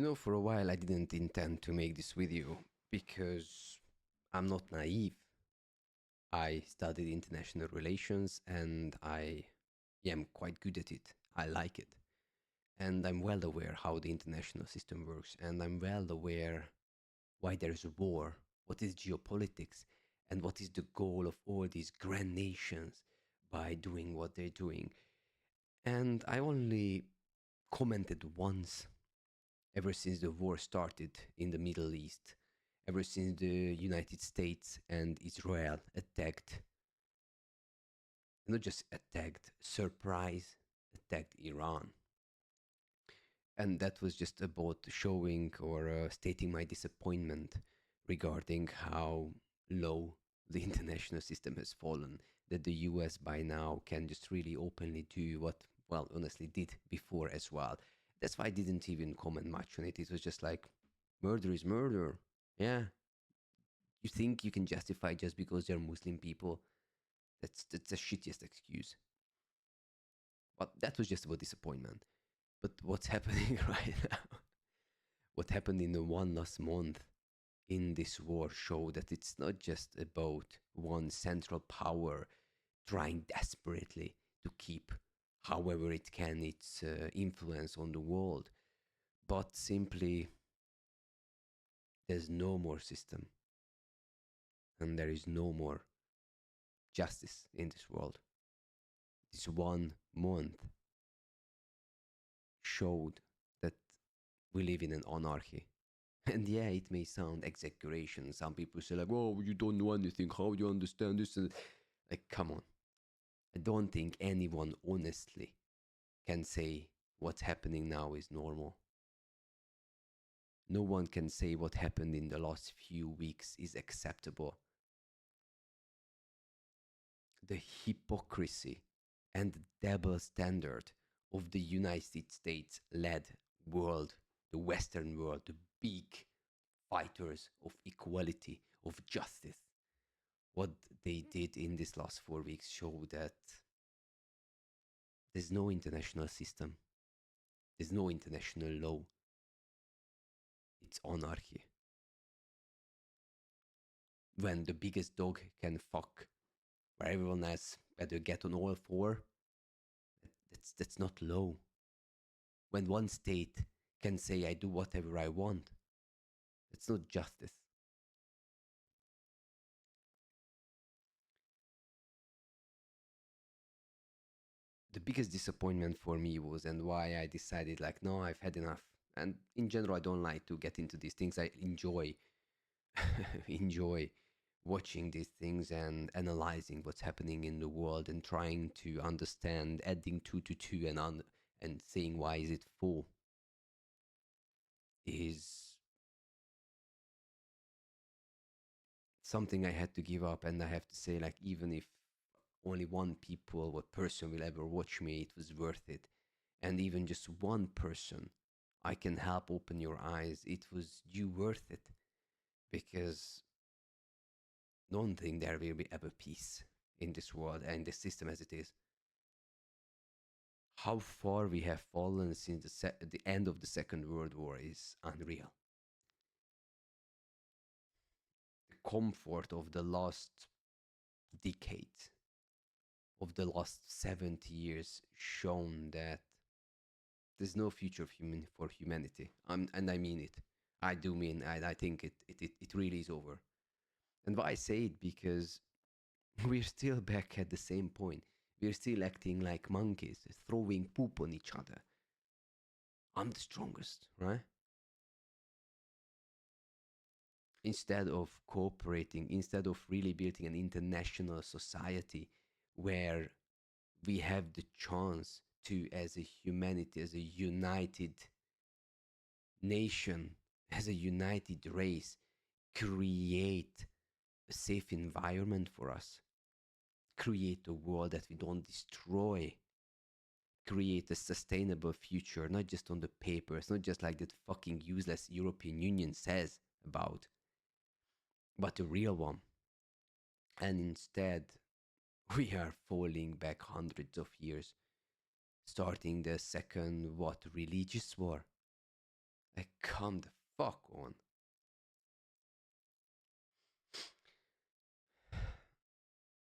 For a while I didn't intend to make this video because I'm not naive. I studied international relations and I am quite good at it. I like it. And I'm well aware how the international system works. And I'm well aware why there's a war, what is geopolitics, and what is the goal of all these grand nations by doing what they're doing. And I only commented once ever since the war started in the Middle East, ever since the United States and Israel attacked, not just attacked, surprise attacked Iran. And that was just about showing or stating my disappointment regarding how low the international system has fallen. That the US by now can just really openly do what, well, honestly, did before as well. That's why I didn't even comment much on it. It was just like, murder is murder. Yeah. You think you can justify just because they're Muslim people? That's the shittiest excuse. But that was just about disappointment. But what's happening right now? What happened in the one last month in this war show that it's not just about one central power trying desperately to keep, however it can, its influence on the world, but simply there's no more system and there is no more justice in this world. This one month showed that we live in an anarchy. And yeah, it may sound exaggeration. Some people say like, "Oh, you don't know anything. How do you understand this?" And like, come on. I don't think anyone honestly can say what's happening now is normal. No one can say what happened in the last few weeks is acceptable. The hypocrisy and the double standard of the United States led world, the Western world, the big fighters of equality, of justice. What they did in these last 4 weeks show that there's no international system, there's no international law. It's anarchy. When the biggest dog can fuck, where everyone else better get on all four, that's not law. When one state can say I do whatever I want, it's not justice. The biggest disappointment for me was, and why I decided like, no, I've had enough. And in general, I don't like to get into these things. I enjoy enjoy watching these things and analyzing what's happening in the world and trying to understand, adding two to two and seeing why is it four, is something I had to give up. And I have to say, like, even if only one people or person will ever watch me, it was worth it. And even just one person I can help open your eyes, it was you worth it. Because don't think there will be ever peace in this world and the system as it is. How far we have fallen since the end of the Second World War is unreal. The comfort of the last decade, of the last 70 years, shown that there's no future for humanity. And I mean it. I do mean, I think it really is over. And why I say it? Because we're still back at the same point. We're still acting like monkeys, throwing poop on each other. I'm the strongest, right? Instead of cooperating, instead of really building an international society where we have the chance to, as a humanity, as a united nation, as a united race, create a safe environment for us, create a world that we don't destroy, create a sustainable future, not just on the paper. It's not just like that fucking useless European Union says about, but a real one. And instead, we are falling back hundreds of years, starting the second, what, religious war? Like, come the fuck on.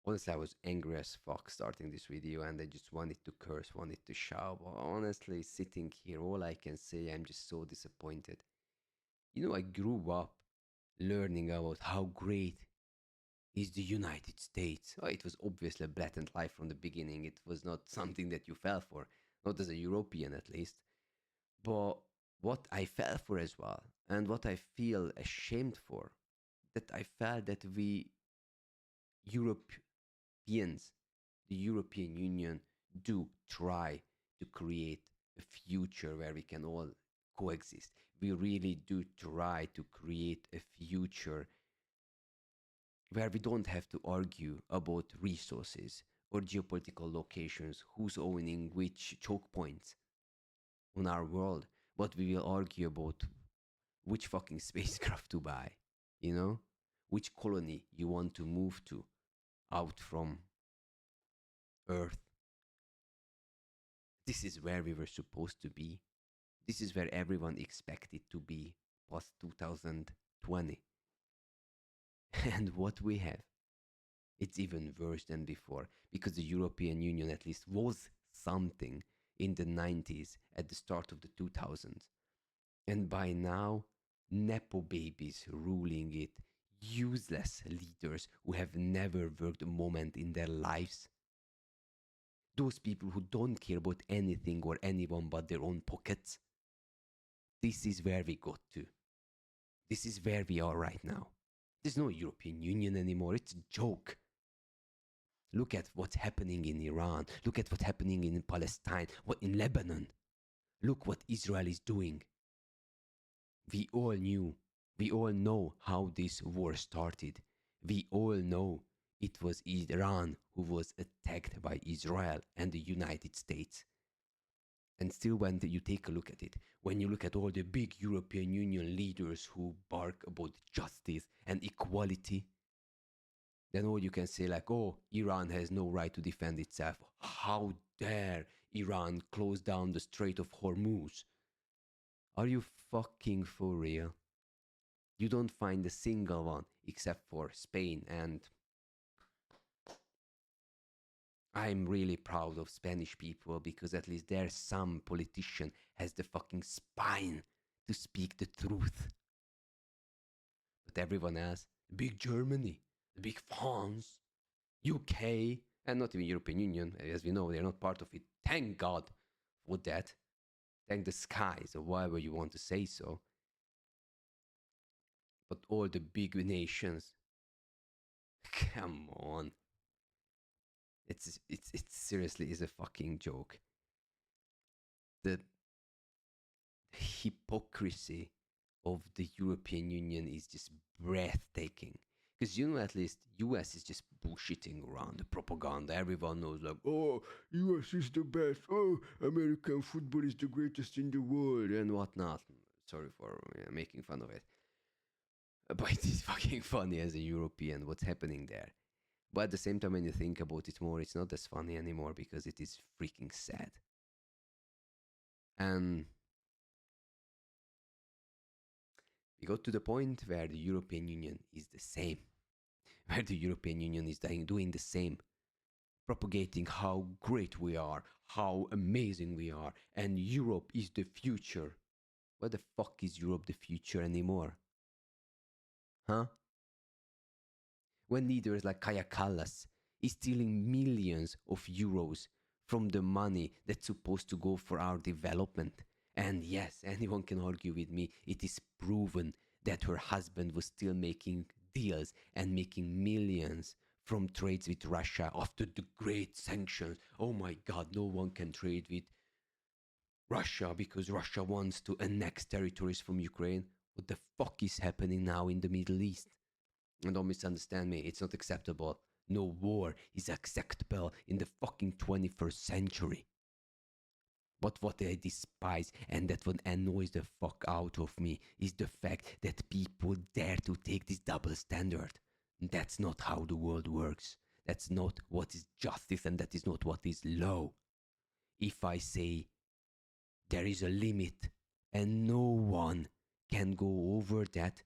Honestly, I was angry as fuck starting this video and I just wanted to curse, wanted to shout. But honestly, sitting here, all I can say, I'm just so disappointed. You know, I grew up learning about how great is the United States. Oh, it was obviously a blatant lie from the beginning. It was not something that you fell for, not as a European at least. But what I fell for as well, and what I feel ashamed for, that I felt that we Europeans, the European Union, do try to create a future where we can all coexist. We really do try to create a future where we don't have to argue about resources or geopolitical locations, who's owning which choke points on our world, but we will argue about which fucking spacecraft to buy, you know? Which colony you want to move to out from Earth. This is where we were supposed to be. This is where everyone expected to be post 2020. And what we have, it's even worse than before because the European Union at least was something in the 90s at the start of the 2000s. And by now, Nepo babies ruling it, useless leaders who have never worked a moment in their lives. Those people who don't care about anything or anyone but their own pockets. This is where we got to. This is where we are right now. There's no European Union anymore. It's a joke. Look at what's happening in Iran. Look at what's happening in Palestine, what in Lebanon. Look what Israel is doing. We all knew, we all know how this war started. We all know it was Iran who was attacked by Israel and the United States. And still, when you take a look at it, when you look at all the big European Union leaders who bark about justice and equality, then all you can say like, oh, Iran has no right to defend itself. How dare Iran close down the Strait of Hormuz? Are you fucking for real? You don't find a single one except for Spain, and I'm really proud of Spanish people because at least there's some politician has the fucking spine to speak the truth. But everyone else, big Germany, big France, UK, and not even European Union, as we know, they're not part of it. Thank God for that. Thank the skies, or whatever you want to say so. But all the big nations, come on. It seriously is a fucking joke. The hypocrisy of the European Union is just breathtaking. Because you know, at least US is just bullshitting around the propaganda. Everyone knows like, oh, US is the best. Oh, American football is the greatest in the world and whatnot. Sorry for making fun of it. But it is fucking funny as a European what's happening there. But at the same time, when you think about it more, it's not as funny anymore because it is freaking sad. And we got to the point where the European Union is the same, where the European Union is doing the same, propagating how great we are, how amazing we are, and Europe is the future. What the fuck is Europe the future anymore? Huh? When leaders like Kaya Kallas is stealing millions of euros from the money that's supposed to go for our development. And yes, anyone can argue with me, it is proven that her husband was still making deals and making millions from trades with Russia after the great sanctions. Oh my God, no one can trade with Russia because Russia wants to annex territories from Ukraine. What the fuck is happening now in the Middle East? And don't misunderstand me, it's not acceptable. No war is acceptable in the fucking 21st century. But what I despise and that what annoys the fuck out of me is the fact that people dare to take this double standard. That's not how the world works. That's not what is justice and that is not what is law. If I say there is a limit and no one can go over that,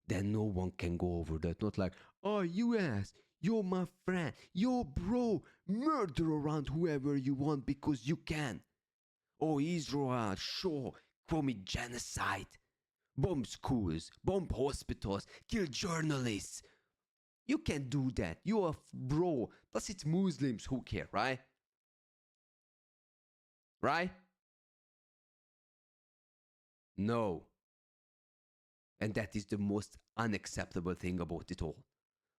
then no one can go over that. Not like, oh, US, you're my friend, you're bro, murder around whoever you want because you can. Oh, Israel, sure, commit genocide, bomb schools, bomb hospitals, kill journalists. You can't do that. You're a bro. Plus, it's Muslims who care, right? Right? No. And that is the most unacceptable thing about it all.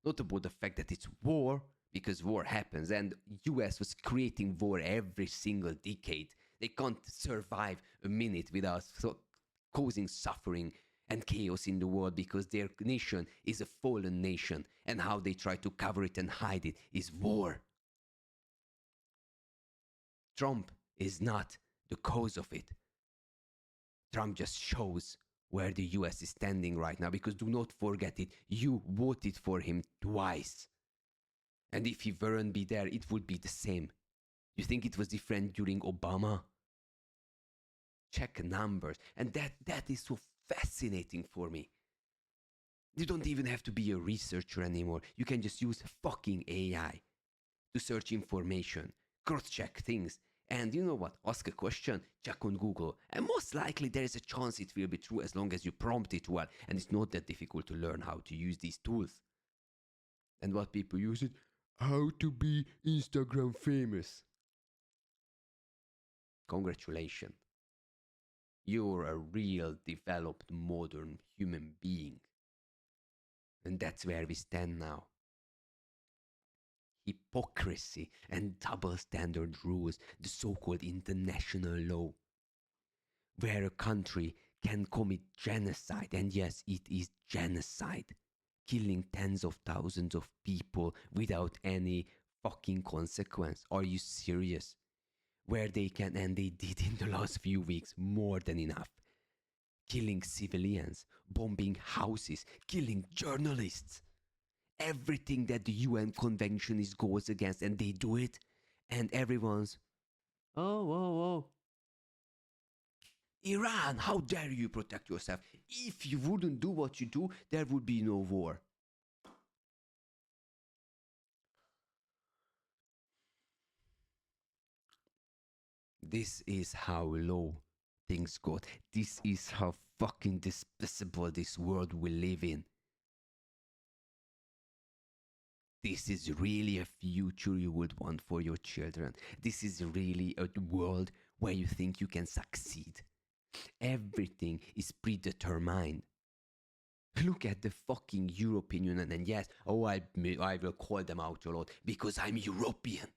Not about the fact that it's war, because war happens, and US was creating war every single decade. They can't survive a minute without causing suffering and chaos in the world because their nation is a fallen nation, and how they try to cover it and hide it is war. Trump is not the cause of it. Trump just shows where the US is standing right now, because do not forget it, you voted for him twice. And if he weren't be there, it would be the same. You think it was different during Obama? Check numbers. And that is so fascinating for me. You don't even have to be a researcher anymore. You can just use fucking AI to search information, cross-check things. And you know what? Ask a question, check on Google, and most likely there is a chance it will be true as long as you prompt it well. And it's not that difficult to learn how to use these tools. And what people use it, how to be Instagram famous. Congratulations. You're a real developed modern human being. And that's where we stand now. Hypocrisy and double standard rules, the so-called international law, where a country can commit genocide, and yes, it is genocide, killing tens of thousands of people without any fucking consequence. Are you serious? Where they can, and they did in the last few weeks, more than enough. Killing civilians, bombing houses, killing journalists. Everything that the UN Convention is goes against, and they do it, and everyone's, oh, oh, oh. Iran, how dare you protect yourself? If you wouldn't do what you do, there would be no war. This is how low things got. This is how fucking despicable this world we live in. This is really a future you would want for your children. This is really a world where you think you can succeed. Everything is predetermined. Look at the fucking European Union, and yes, oh, I will call them out a lot because I'm European.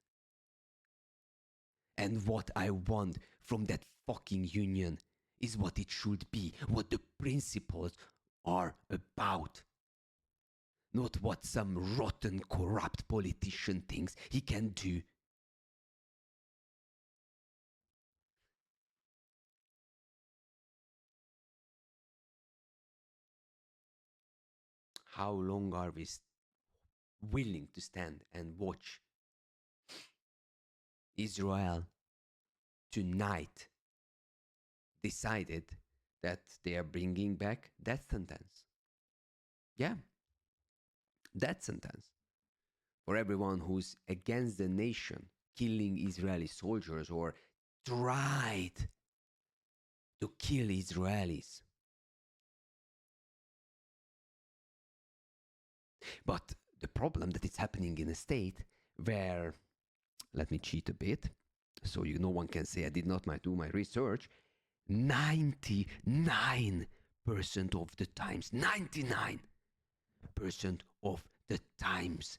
And what I want from that fucking union is what it should be, what the principles are about. Not what some rotten, corrupt politician thinks he can do. How long are we willing to stand and watch Israel tonight decided that they are bringing back death sentence? Yeah, death sentence for everyone who's against the nation, killing Israeli soldiers or tried to kill Israelis. But the problem that it's happening in a state where, let me cheat a bit, so no one can say I did not do my research, 99% of the times, 99% of the times,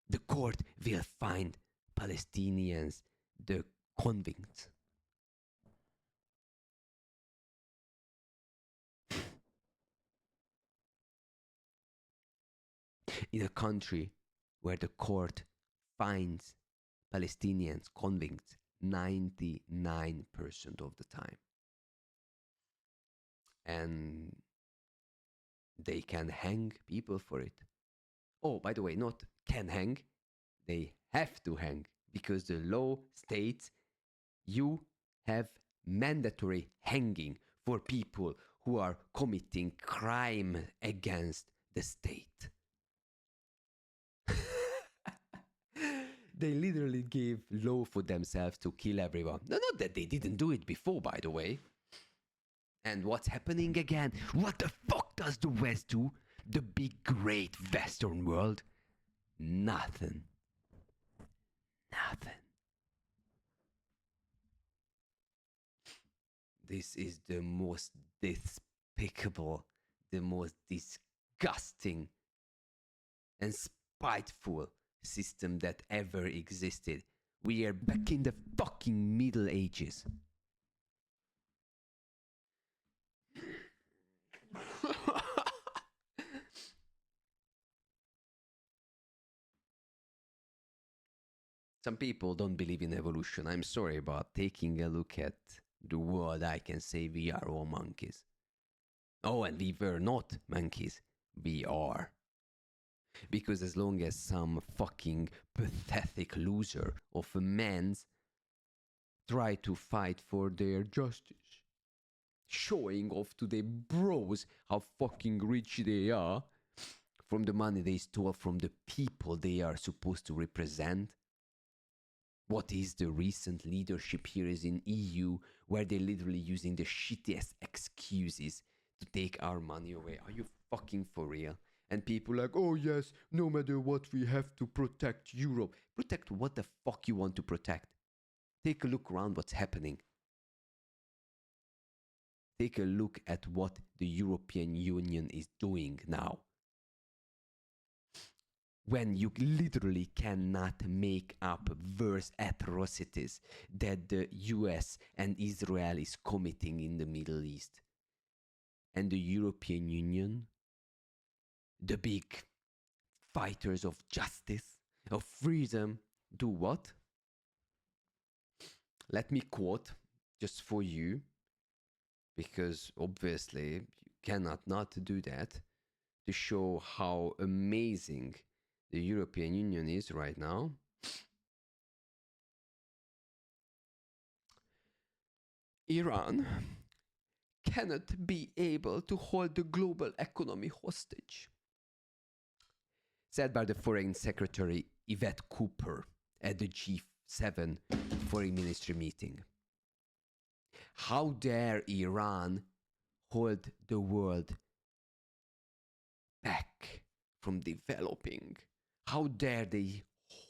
the court will find Palestinians the convicts. In a country where the court finds Palestinians convicts 99% of the time. And they can hang people for it. Oh, by the way, not can hang, they have to hang, because the law states you have mandatory hanging for people who are committing crime against the state. They literally gave law for themselves to kill everyone. No, not that they didn't do it before, by the way. And what's happening again? What the fuck does the West do? The big, great Western world? Nothing. Nothing. This is the most despicable, the most disgusting and spiteful system that ever existed. We are back in the fucking Middle Ages. Some people don't believe in evolution. I'm sorry, but taking a look at the world, I can say we are all monkeys. Oh, and we were not monkeys. We are. Because as long as some fucking pathetic loser of a man's try to fight for their justice, showing off to their bros how fucking rich they are from the money they stole from the people they are supposed to represent. What is the recent leadership here is in EU, where they're literally using the shittiest excuses to take our money away. Are you fucking for real? And people like, oh yes, no matter what, we have to protect Europe. Protect what the fuck you want to protect? Take a look around what's happening. Take a look at what the European Union is doing now. When you literally cannot make up worse atrocities that the US and Israel is committing in the Middle East. And the European Union, the big fighters of justice, of freedom, do what? Let me quote just for you, because obviously you cannot not do that, to show how amazing the European Union is right now. Iran cannot be able to hold the global economy hostage, said by the Foreign Secretary Yvette Cooper at the G7 Foreign Ministry meeting. How dare Iran hold the world back from developing? How dare they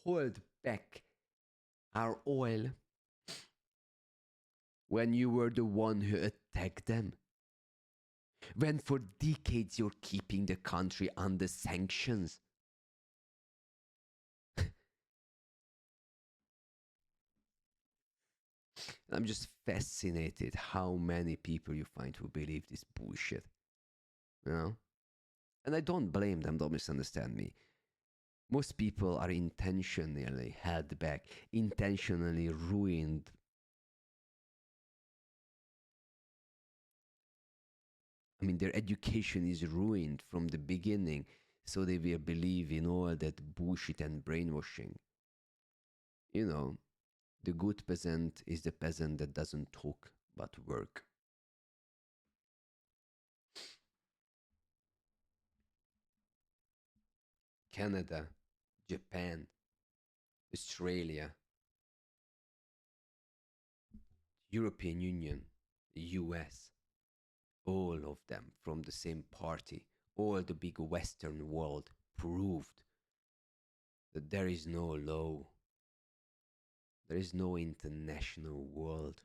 hold back our oil when you were the one who attacked them? When for decades you're keeping the country under sanctions? I'm just fascinated how many people you find who believe this bullshit. You know? And I don't blame them, don't misunderstand me. Most people are intentionally held back, intentionally ruined. I mean, their education is ruined from the beginning, so they will believe in all that bullshit and brainwashing. You know, the good peasant is the peasant that doesn't talk but work. Canada, Japan, Australia, European Union, US, all of them from the same party, all the big Western world proved that there is no law, there is no international world,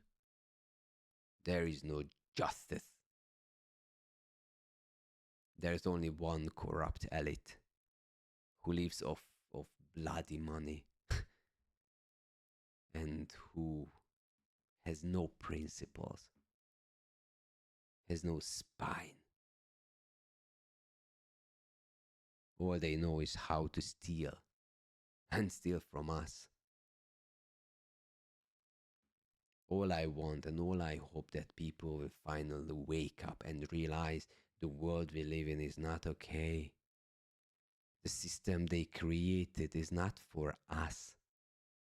there is no justice. There is only one corrupt elite who lives off of bloody money and who has no principles, has no spine. All they know is how to steal and steal from us. All I want and all I hope that people will finally wake up and realize the world we live in is not okay. The system they created is not for us,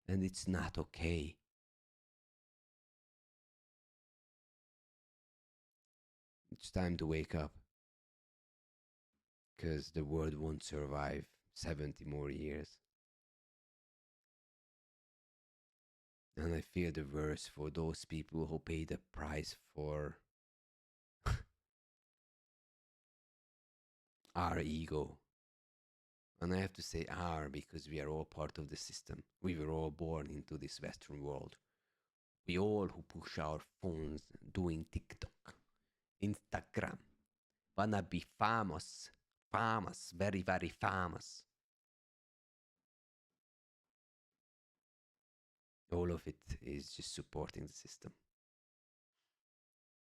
and it's not okay. It's time to wake up because the world won't survive 70 more years. And I feel the worst for those people who pay the price for our ego. And I have to say our because we are all part of the system. We were all born into this Western world. We all who push our phones doing TikTok, Instagram, wanna be famous, famous, very, very famous. All of it is just supporting the system.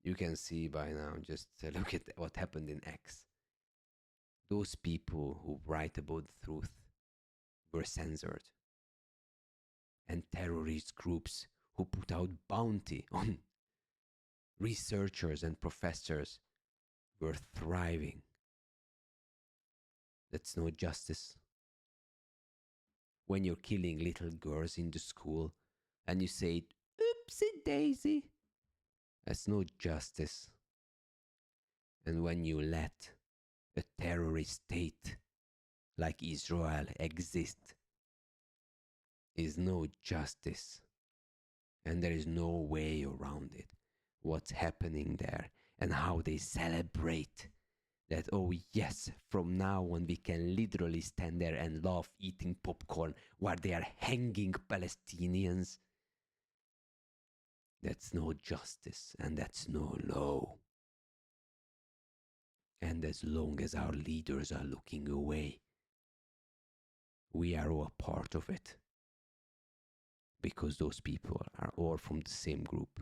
You can see by now, just look at what happened in X. Those people who write about the truth were censored. And terrorist groups who put out bounty on researchers and professors were thriving. That's no justice. When you're killing little girls in the school and you say, oopsie daisy, that's no justice. And when you let a terrorist state like Israel exist, is no justice. And there is no way around it. What's happening there and how they celebrate that, oh yes, from now on we can literally stand there and laugh eating popcorn while they are hanging Palestinians. That's no justice and that's no law. And as long as our leaders are looking away, we are all part of it. Because those people are all from the same group.